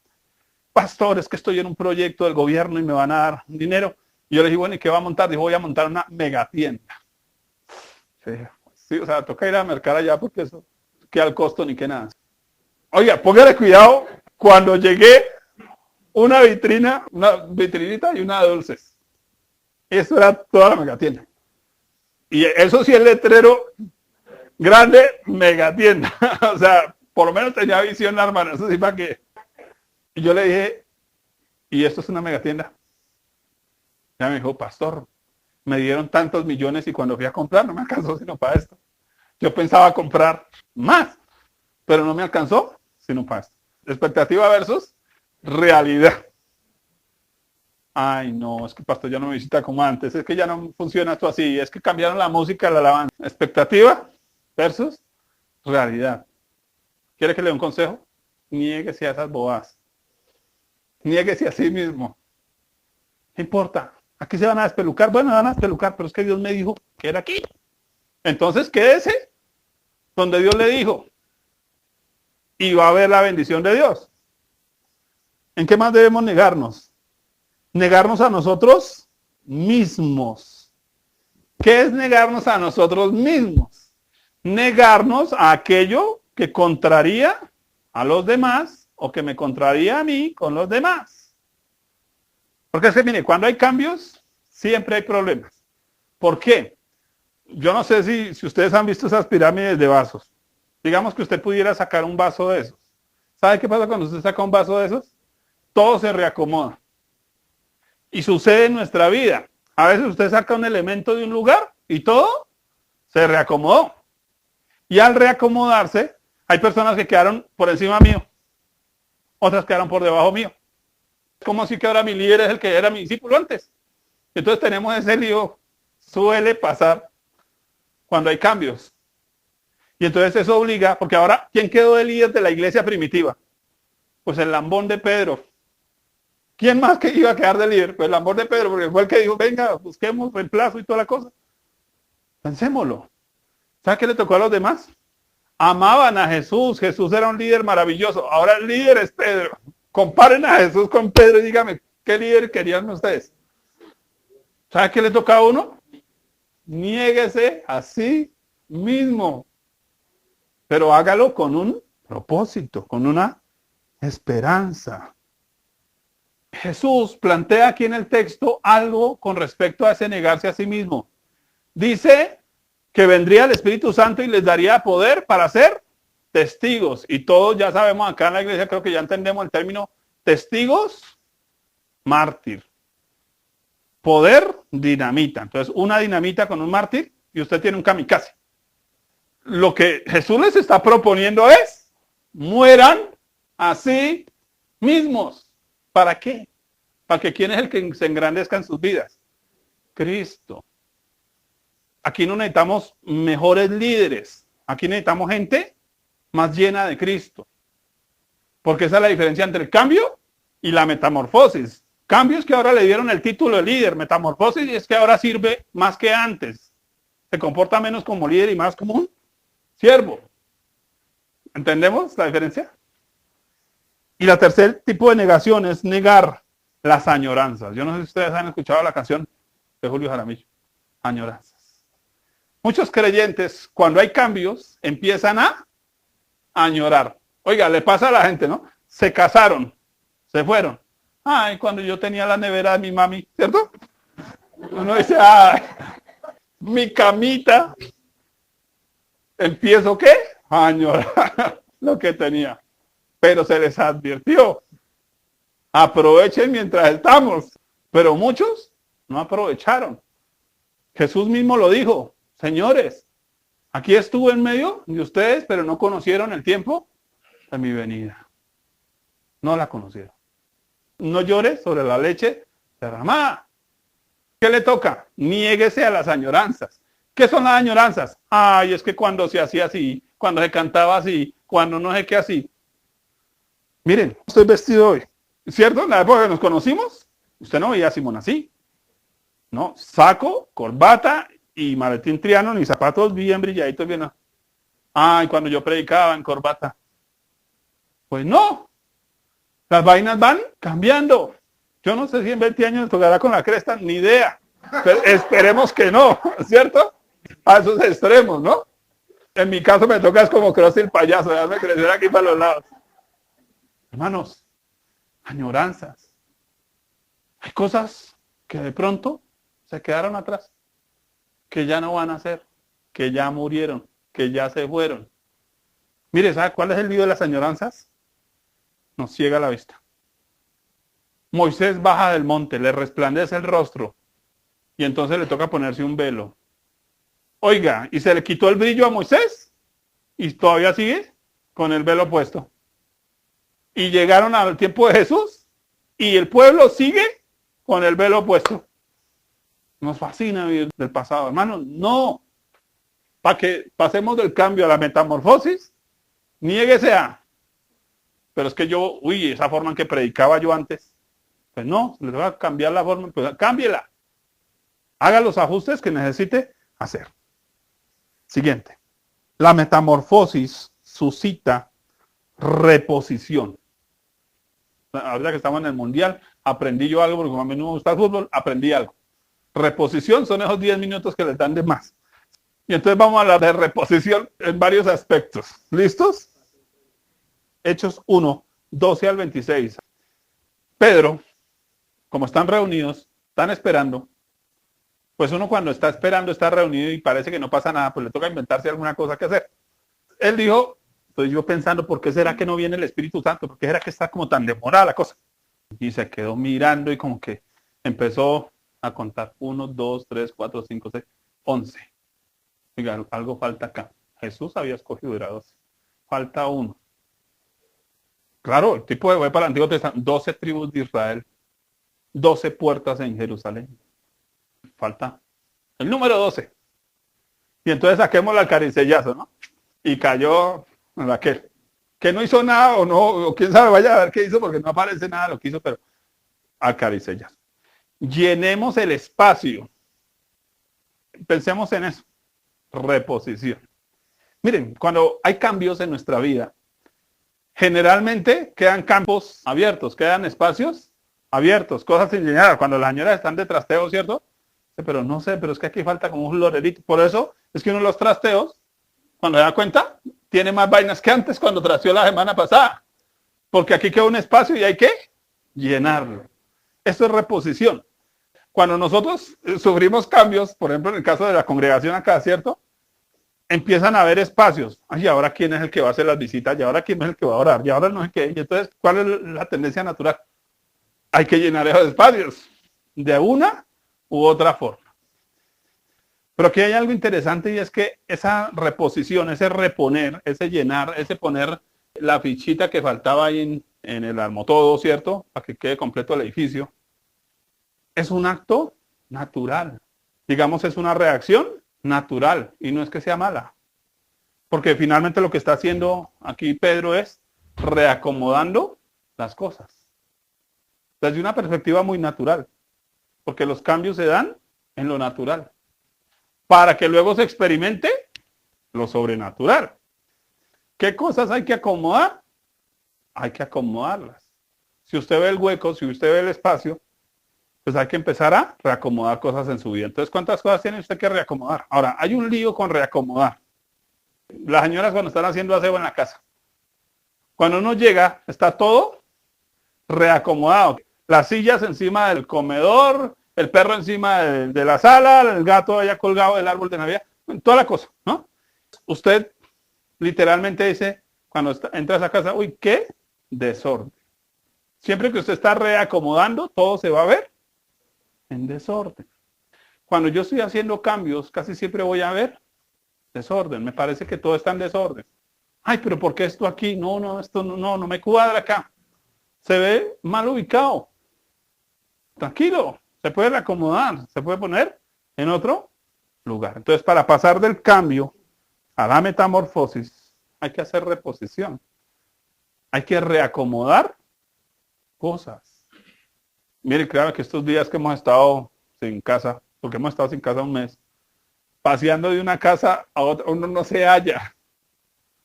Pastor, es que estoy en un proyecto del gobierno y me van a dar dinero. Y yo le dije, bueno, ¿y qué va a montar? Dijo, voy a montar una megatienda. Sí, o sea, toca ir a mercar allá porque eso que al costo ni que nada. Oiga, póngale cuidado cuando llegué una vitrinita y una de dulces. Eso era toda la megatienda. Y eso sí es letrero grande, megatienda. O sea, por lo menos tenía visión la hermana. Eso sí para que... Y yo le dije, ¿y esto es una megatienda? Ya me dijo, pastor, me dieron tantos millones y cuando fui a comprar no me alcanzó sino para esto. Yo pensaba comprar más, pero no me alcanzó sino para esto. Expectativa versus realidad. Ay, no, es que pastor ya no me visita como antes, es que ya no funciona esto así, es que cambiaron la música, la alabanza. Expectativa versus realidad. ¿Quiere que le dé un consejo? Niéguese a esas bobadas. Niéguese a sí mismo. ¿Qué importa? Aquí se van a despelucar. Bueno, van a despelucar, pero es que Dios me dijo que era aquí. Entonces quédese donde Dios le dijo. Y va a haber la bendición de Dios. ¿En qué más debemos negarnos? Negarnos a nosotros mismos. ¿Qué es negarnos a nosotros mismos? Negarnos a aquello que contraría a los demás o que me contraría a mí con los demás. Porque es que, mire, cuando hay cambios, siempre hay problemas. ¿Por qué? Yo no sé si ustedes han visto esas pirámides de vasos. Digamos que usted pudiera sacar un vaso de esos. ¿Sabe qué pasa cuando usted saca un vaso de esos? Todo se reacomoda. Y sucede en nuestra vida. A veces usted saca un elemento de un lugar y todo se reacomodó. Y al reacomodarse, hay personas que quedaron por encima mío. Otras quedaron por debajo mío. Como si que ahora mi líder es el que era mi discípulo antes. Entonces tenemos ese lío. Suele pasar cuando hay cambios. Y entonces eso obliga, porque ahora, ¿quién quedó de líder de la iglesia primitiva? Pues el lambón de Pedro. ¿Quién más que iba a quedar de líder? Pues el lambón de Pedro, porque fue el que dijo, venga, busquemos reemplazo y toda la cosa. Pensémoslo. ¿Sabe qué le tocó a los demás? Amaban a Jesús. Jesús era un líder maravilloso. Ahora el líder es Pedro. Comparen a Jesús con Pedro y dígame, ¿qué líder querían ustedes? ¿Sabe qué le toca a uno? Niéguese a sí mismo. Pero hágalo con un propósito, con una esperanza. Jesús plantea aquí en el texto algo con respecto a ese negarse a sí mismo. Dice que vendría el Espíritu Santo y les daría poder para ser testigos. Y todos ya sabemos acá en la iglesia, creo que ya entendemos el término testigos, mártir. Poder, dinamita. Entonces, una dinamita con un mártir y usted tiene un kamikaze. Lo que Jesús les está proponiendo es, mueran a sí mismos. ¿Para qué? ¿Para que quién es el que se engrandezca en sus vidas? Cristo. Aquí no necesitamos mejores líderes. Aquí necesitamos gente más llena de Cristo. Porque esa es la diferencia entre el cambio y la metamorfosis. Cambio es que ahora le dieron el título de líder. Metamorfosis es que ahora sirve más que antes. Se comporta menos como líder y más como un siervo. ¿Entendemos la diferencia? Y la tercer tipo de negación es negar las añoranzas. Yo no sé si ustedes han escuchado la canción de Julio Jaramillo. Añoranzas. Muchos creyentes, cuando hay cambios, empiezan a añorar. Oiga, le pasa a la gente, ¿no? Se casaron, se fueron. Ay, cuando yo tenía la nevera de mi mami, ¿cierto? Uno dice, ay, mi camita. ¿Empiezo qué? A añorar lo que tenía. Pero se les advirtió. Aprovechen mientras estamos. Pero muchos no aprovecharon. Jesús mismo lo dijo. Señores, aquí estuve en medio de ustedes, pero no conocieron el tiempo de mi venida. No la conocieron. No llores sobre la leche derramada. ¿Qué le toca? Niéguese a las añoranzas. ¿Qué son las añoranzas? Ay, es que cuando se hacía así, cuando se cantaba así, cuando no sé qué así. Miren, estoy vestido hoy. ¿Cierto? En la época que nos conocimos, usted no veía a Simón así. No, saco, corbata y maletín triano, ni zapatos bien brilladitos, bien. Ay, cuando yo predicaba en corbata. Pues no. Las vainas van cambiando. Yo no sé si en 20 años tocará con la cresta, ni idea. Pero esperemos que no, ¿cierto? A esos extremos, ¿no? En mi caso me toca es como Cross el payaso, déjame crecer aquí para los lados. Hermanos, añoranzas. Hay cosas que de pronto se quedaron atrás, que ya no van a ser, que ya murieron, que ya se fueron. Mire, ¿sabe cuál es el lío de las añoranzas? Nos ciega la vista. Moisés baja del monte, le resplandece el rostro y entonces le toca ponerse un velo. Oiga, y se le quitó el brillo a Moisés y todavía sigue con el velo puesto. Y llegaron al tiempo de Jesús y el pueblo sigue con el velo puesto. Nos fascina vivir del pasado, hermano. No. Para que pasemos del cambio a la metamorfosis, niéguese a. Pero es que esa forma en que predicaba yo antes. Pues no, le va a cambiar la forma, pues cámbiela. Haga los ajustes que necesite hacer. Siguiente. La metamorfosis suscita reposición. Ahorita que estamos en el mundial, aprendí yo algo, porque como a mí no me gusta el fútbol, aprendí algo. Reposición son esos 10 minutos que les dan de más. Y entonces vamos a hablar de reposición en varios aspectos. ¿Listos? Hechos 1, 12 al 26. Pedro, como están reunidos, están esperando. Pues uno cuando está esperando, está reunido y parece que no pasa nada, pues le toca inventarse alguna cosa que hacer. Él dijo, pues yo pensando, ¿por qué será que no viene el Espíritu Santo? ¿Por qué será que está como tan demorada la cosa? Y se quedó mirando y como que empezó a contar 1, 2, 3, 4, 5, 6, 11. Oiga, algo falta acá. Jesús había escogido a 12. Falta uno. Claro, el tipo de voy para el Antiguo Testamento, 12 tribus de Israel, 12 puertas en Jerusalén. Falta el número 12. Y entonces saquémosle al caricellazo, ¿no? Y cayó en aquel. Que no hizo nada o no, o quién sabe, vaya a ver qué hizo porque no aparece nada de lo que hizo, pero al caricellazo. Llenemos el espacio. Pensemos en eso. Reposición. Miren, cuando hay cambios en nuestra vida, generalmente quedan campos abiertos, quedan espacios abiertos, cosas sin llenar. Cuando las señoras están de trasteo, ¿cierto? Pero no sé, pero es que aquí falta como un florerito. Por eso es que uno de los trasteos, cuando se da cuenta, tiene más vainas que antes cuando trasteó la semana pasada. Porque aquí queda un espacio y hay que llenarlo. Eso es reposición. Cuando nosotros sufrimos cambios, por ejemplo en el caso de la congregación acá, ¿cierto? Empiezan a haber espacios. Ay, ahora quién es el que va a hacer las visitas, y ahora quién es el que va a orar, y ahora no sé qué. Y entonces, ¿cuál es la tendencia natural? Hay que llenar esos espacios de una u otra forma. Pero aquí hay algo interesante y es que esa reposición, ese reponer, ese llenar, ese poner la fichita que faltaba ahí en el armotodo, ¿cierto? Para que quede completo el edificio. Es un acto natural. Digamos, es una reacción natural y no es que sea mala. Porque finalmente lo que está haciendo aquí Pedro es reacomodando las cosas. Desde una perspectiva muy natural. Porque los cambios se dan en lo natural. Para que luego se experimente lo sobrenatural. ¿Qué cosas hay que acomodar? Hay que acomodarlas. Si usted ve el hueco, si usted ve el espacio, pues hay que empezar a reacomodar cosas en su vida. Entonces, ¿cuántas cosas tiene usted que reacomodar? Ahora, hay un lío con reacomodar. Las señoras cuando están haciendo aseo en la casa. Cuando uno llega, está todo reacomodado. Las sillas encima del comedor, el perro encima de la sala, el gato allá colgado del árbol de Navidad, toda la cosa, ¿no? Usted literalmente dice, cuando entra a esa casa, uy, qué desorden. Siempre que usted está reacomodando, todo se va a ver en desorden. Cuando yo estoy haciendo cambios, casi siempre voy a ver desorden. Me parece que todo está en desorden. Ay, pero ¿por qué esto aquí? No, esto no me cuadra acá. Se ve mal ubicado. Tranquilo, se puede reacomodar, se puede poner en otro lugar. Entonces, para pasar del cambio a la metamorfosis, hay que hacer reposición. Hay que reacomodar cosas. Mire, claro que estos días que hemos estado sin casa, porque hemos estado sin casa un mes, paseando de una casa a otra, uno no se halla.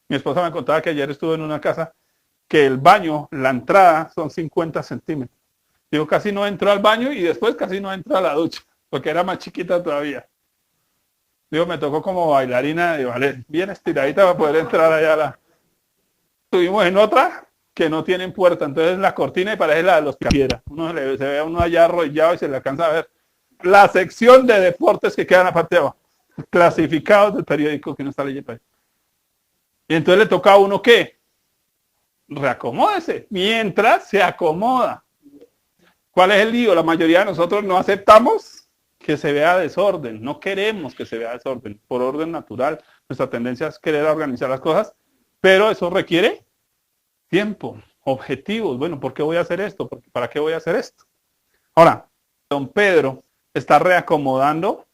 Mi esposa me contaba que ayer estuvo en una casa que el baño, la entrada son 50 centímetros. Digo, casi no entró al baño y después casi no entró a la ducha, porque era más chiquita todavía. Digo, me tocó como bailarina de ballet, bien estiradita para poder entrar allá. Estuvimos en otra que no tienen puerta, entonces la cortina y parece la de los piedras. Se ve a uno allá arrollado y se le alcanza a ver. La sección de deportes que quedan aparte de abajo, clasificados del periódico que no está leyendo ahí. Y entonces le toca a uno ¿qué? Reacomódese, mientras se acomoda. ¿Cuál es el lío? La mayoría de nosotros no aceptamos que se vea desorden. No queremos que se vea desorden. Por orden natural, nuestra tendencia es querer organizar las cosas, pero eso requiere tiempo, objetivos. Bueno, ¿por qué voy a hacer esto? ¿Para qué voy a hacer esto? Ahora, don Pedro está reacomodando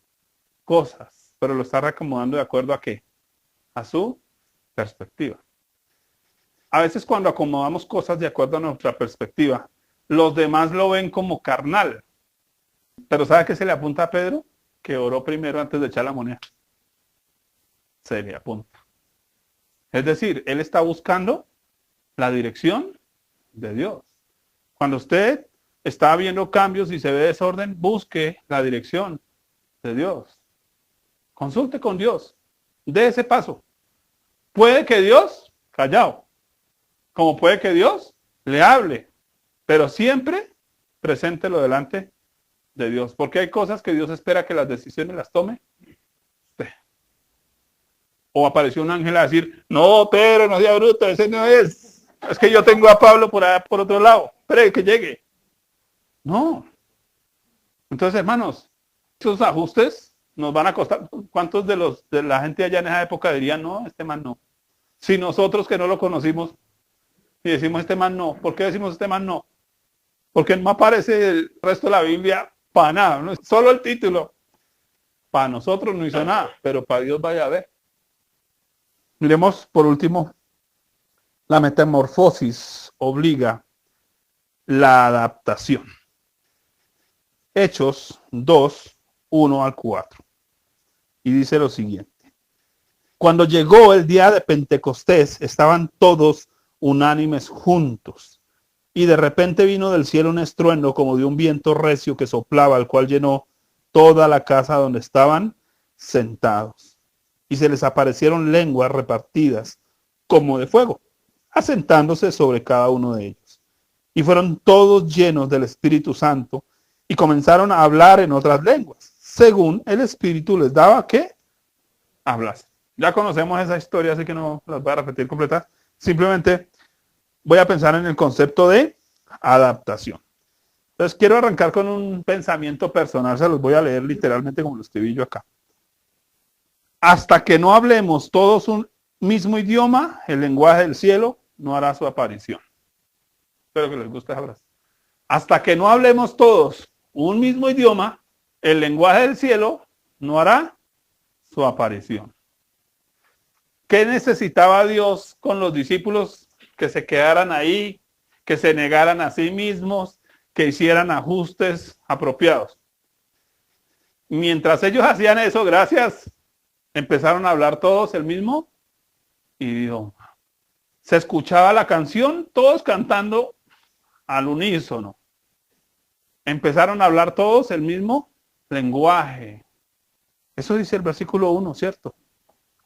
cosas, pero lo está reacomodando de acuerdo a qué? A su perspectiva. A veces cuando acomodamos cosas de acuerdo a nuestra perspectiva, los demás lo ven como carnal. Pero ¿sabe qué se le apunta a Pedro? Que oró primero antes de echar la moneda. Se le apunta. Es decir, él está buscando la dirección de Dios. Cuando usted está viendo cambios y se ve desorden, busque la dirección de Dios. Consulte con Dios. Dé ese paso. Puede que Dios, callado, como puede que Dios le hable, pero siempre preséntelo delante de Dios, porque hay cosas que Dios espera que las decisiones las tome usted. O apareció un ángel a decir, no, Pedro, no sea bruto, ese no es. Es que yo tengo a Pablo por allá, por otro lado. Espere que llegue. No. Entonces, hermanos, esos ajustes nos van a costar. ¿Cuántos de la gente allá en esa época dirían, no, este man no? Si nosotros que no lo conocimos y decimos este man no, ¿por qué decimos este man no? Porque no aparece el resto de la Biblia para nada, no es solo el título. Para nosotros no hizo nada, pero para Dios vaya a ver. Miremos por último, la metamorfosis obliga la adaptación. Hechos 2, 1 al 4. Y dice lo siguiente. Cuando llegó el día de Pentecostés, estaban todos unánimes juntos. Y de repente vino del cielo un estruendo como de un viento recio que soplaba, el cual llenó toda la casa donde estaban sentados. Y se les aparecieron lenguas repartidas como de fuego, asentándose sobre cada uno de ellos. Y fueron todos llenos del Espíritu Santo y comenzaron a hablar en otras lenguas, según el Espíritu les daba que hablase. Ya conocemos esa historia, así que no las voy a repetir completa. Simplemente voy a pensar en el concepto de adaptación. Entonces quiero arrancar con un pensamiento personal, se los voy a leer literalmente como lo escribí yo acá. Hasta que no hablemos todos un mismo idioma, el lenguaje del cielo no hará su aparición. Espero que les guste esa frase. Hasta que no hablemos todos un mismo idioma, el lenguaje del cielo no hará su aparición. ¿Qué necesitaba Dios con los discípulos? Que se quedaran ahí, que se negaran a sí mismos, que hicieran ajustes apropiados. Mientras ellos hacían eso, gracias, empezaron a hablar todos el mismo idioma. Se escuchaba la canción, todos cantando al unísono. Empezaron a hablar todos el mismo lenguaje. Eso dice el versículo 1, ¿cierto?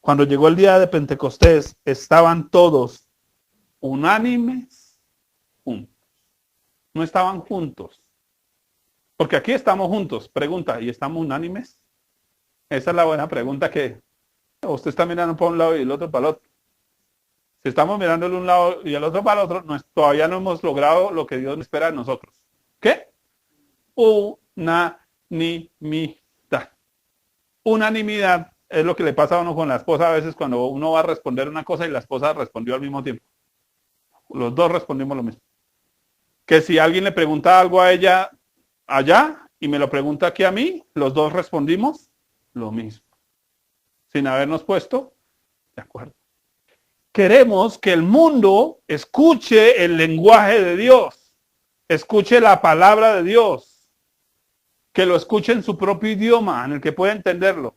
Cuando llegó el día de Pentecostés, estaban todos unánimes juntos. No estaban juntos. Porque aquí estamos juntos. Pregunta, ¿y estamos unánimes? Esa es la buena pregunta que usted está mirando para un lado y el otro para el otro. Si estamos mirando el un lado y el otro para el otro, todavía no hemos logrado lo que Dios espera de nosotros. ¿Qué? Unanimidad. Unanimidad es lo que le pasa a uno con la esposa a veces cuando uno va a responder una cosa y la esposa respondió al mismo tiempo. Los dos respondimos lo mismo. Que si alguien le pregunta algo a ella allá y me lo pregunta aquí a mí, los dos respondimos lo mismo. Sin habernos puesto de acuerdo. Queremos que el mundo escuche el lenguaje de Dios, escuche la palabra de Dios, que lo escuche en su propio idioma, en el que pueda entenderlo.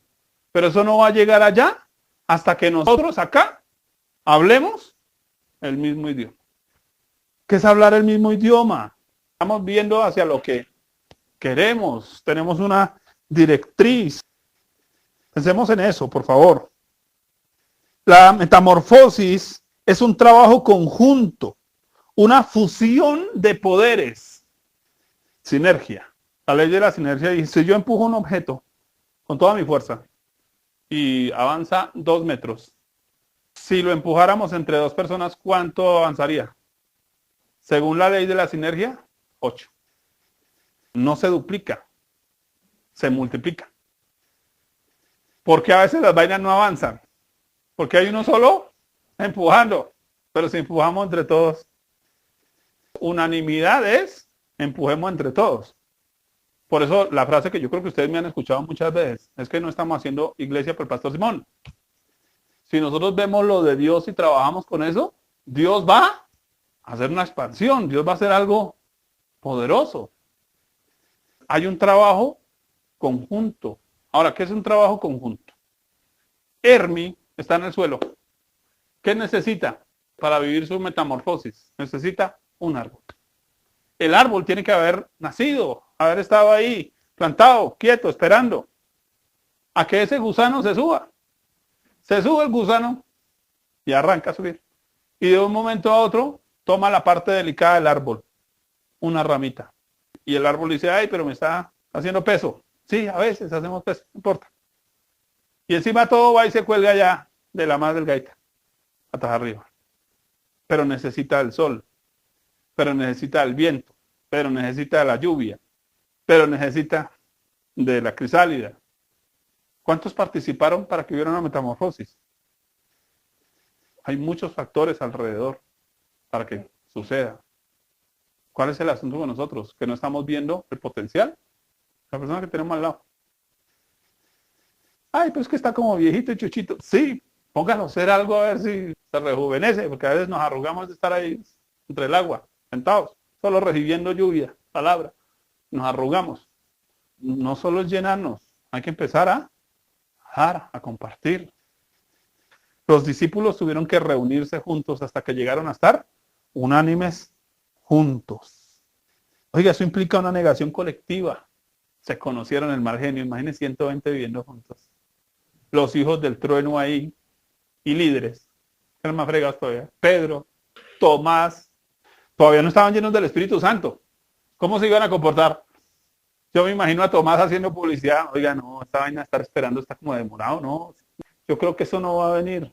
Pero eso no va a llegar allá hasta que nosotros acá hablemos el mismo idioma. ¿Qué es hablar el mismo idioma? Estamos viendo hacia lo que queremos. Tenemos una directriz. Pensemos en eso, por favor. La metamorfosis es un trabajo conjunto, una fusión de poderes. Sinergia. La ley de la sinergia dice, si yo empujo un objeto con toda mi fuerza y avanza 2 metros, si lo empujáramos entre 2 personas, ¿cuánto avanzaría? Según la ley de la sinergia, 8. No se duplica. se multiplica. Porque a veces las vainas no avanzan. Porque hay uno solo empujando. Pero si empujamos entre todos, unanimidad es empujemos entre todos. Por eso la frase que yo creo que ustedes me han escuchado muchas veces es que no estamos haciendo iglesia por el pastor Simón. Si nosotros vemos lo de Dios y trabajamos con eso, Dios va a hacer una expansión, Dios va a hacer algo poderoso. Hay un trabajo conjunto. Ahora, ¿qué es un trabajo conjunto? Hermi está en el suelo. ¿Qué necesita para vivir su metamorfosis? Necesita un árbol. El árbol tiene que haber nacido, haber estado ahí, plantado, quieto, esperando a que ese gusano se suba. Se sube el gusano y arranca a subir. Y de un momento a otro toma la parte delicada del árbol, una ramita. Y el árbol dice, ay, pero me está haciendo peso. Sí, a veces hacemos peso, no importa. Y encima todo va y se cuelga ya de la más delgadita, hasta arriba. Pero necesita el sol, pero necesita el viento, pero necesita la lluvia, pero necesita de la crisálida. ¿Cuántos participaron para que hubiera una metamorfosis? Hay muchos factores alrededor para que suceda. ¿Cuál es el asunto con nosotros? Que no estamos viendo el potencial. La persona que tenemos al lado. Ay, pero es que está como viejito y chuchito. Sí, póngalo a hacer algo a ver si se rejuvenece, porque a veces nos arrugamos de estar ahí entre el agua, sentados, solo recibiendo lluvia, palabra. Nos arrugamos. No solo es llenarnos, hay que empezar a dar, a compartir. Los discípulos tuvieron que reunirse juntos hasta que llegaron a estar unánimes juntos. Oiga, eso implica una negación colectiva. Se conocieron el mal genio, imagínense 120 viviendo juntos. Los hijos del trueno ahí, y líderes, eran más fregados todavía. Pedro, Tomás, todavía no estaban llenos del Espíritu Santo. ¿Cómo se iban a comportar? Yo me imagino a Tomás haciendo publicidad. Oiga, no, esta vaina de estar esperando está como demorado, ¿no? Yo creo que eso no va a venir.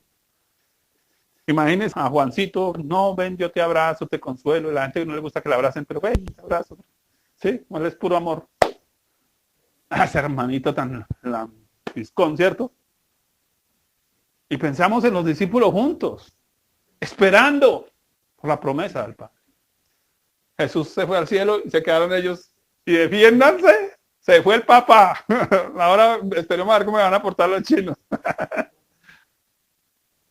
Imagínense a Juancito, no, ven, yo te abrazo, te consuelo. La gente no le gusta que le abracen, pero ven, te abrazo. Sí, él es puro amor. Ese hermanito tan lambiscón, ¿cierto? Y pensamos en los discípulos juntos, esperando por la promesa del Padre. Jesús se fue al cielo y se quedaron ellos. Y defiéndanse, se fue el Papa. Ahora esperemos a ver cómo me van a portar los chinos.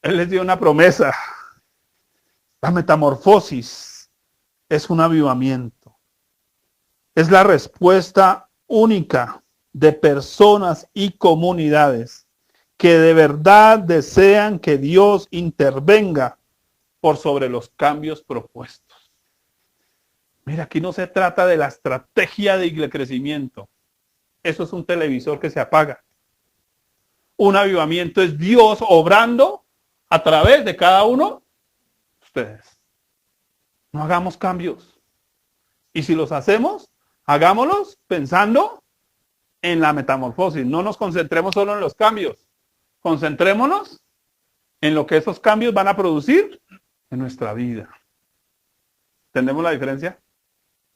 Él les dio una promesa. La metamorfosis es un avivamiento. Es la respuesta única de personas y comunidades que de verdad desean que Dios intervenga por sobre los cambios propuestos. Mira, aquí no se trata de la estrategia de crecimiento. Eso es un televisor que se apaga. Un avivamiento es Dios obrando a través de cada uno de ustedes. No hagamos cambios. Y si los hacemos, hagámoslos pensando en la metamorfosis. No nos concentremos solo en los cambios. Concentrémonos en lo que esos cambios van a producir en nuestra vida. ¿Entendemos la diferencia?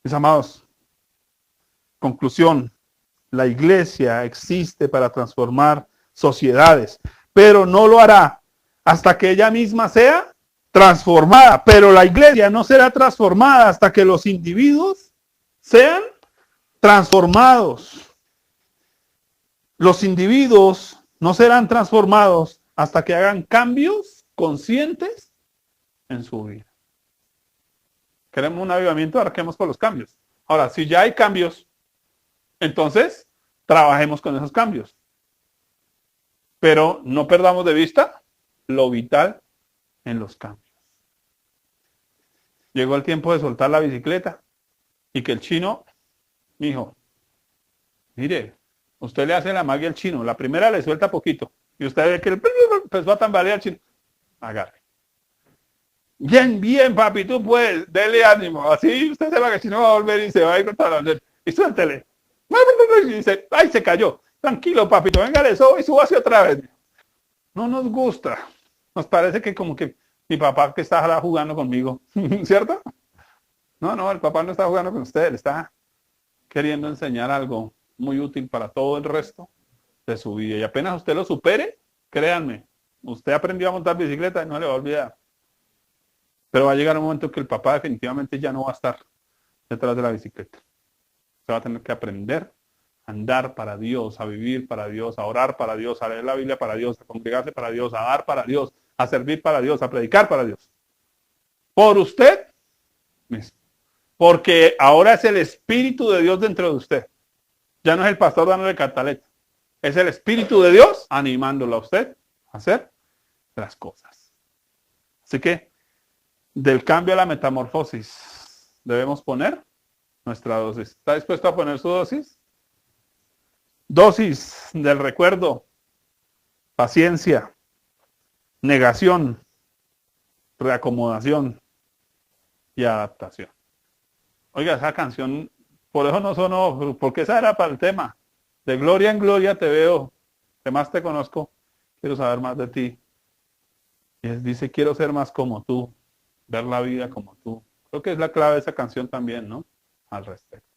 Mis amados, conclusión. La iglesia existe para transformar sociedades, pero no lo hará hasta que ella misma sea transformada. Pero la iglesia no será transformada hasta que los individuos sean transformados. Los individuos no serán transformados hasta que hagan cambios conscientes en su vida. Queremos un avivamiento, arranquemos con los cambios. Ahora, si ya hay cambios, entonces trabajemos con esos cambios. Pero no perdamos de vista lo vital en los cambios. Llegó el tiempo de soltar la bicicleta y que el chino, mijo, mire, usted le hace la magia al chino. La primera le suelta poquito. Y usted ve que empezó a tambalear al chino. Agarre. Bien, bien, papi, tú puedes. Dele ánimo. Así usted se va, que el chino va a volver y se va a ir contra la bandera. Y suéltele. Y dice, ay, se cayó. Tranquilo, papito, venga de eso y súbase otra vez. No nos gusta. Nos parece que como que mi papá que está jugando conmigo. ¿Cierto? No, el papá no está jugando con usted. Le está queriendo enseñar algo muy útil para todo el resto de su vida. Y apenas usted lo supere, créanme, usted aprendió a montar bicicleta y no le va a olvidar. Pero va a llegar un momento que el papá definitivamente ya no va a estar detrás de la bicicleta. Usted va a tener que aprender a andar para Dios, a vivir para Dios, a orar para Dios, a leer la Biblia para Dios, a congregarse para Dios, a dar para Dios, a servir para Dios, a predicar para Dios. Por usted mismo. Porque ahora es el Espíritu de Dios dentro de usted. Ya no es el pastor dándole cantaleta. Es el Espíritu de Dios animándolo a usted a hacer las cosas. Así que del cambio a la metamorfosis debemos poner nuestra dosis. ¿Está dispuesto a poner su dosis? Dosis del recuerdo, paciencia, negación, reacomodación y adaptación. Oiga, esa canción, por eso no sonó, porque esa era para el tema. De gloria en gloria te veo, que más te conozco, quiero saber más de ti. Y dice, quiero ser más como tú, ver la vida como tú. Creo que es la clave de esa canción también, ¿no? Al respecto.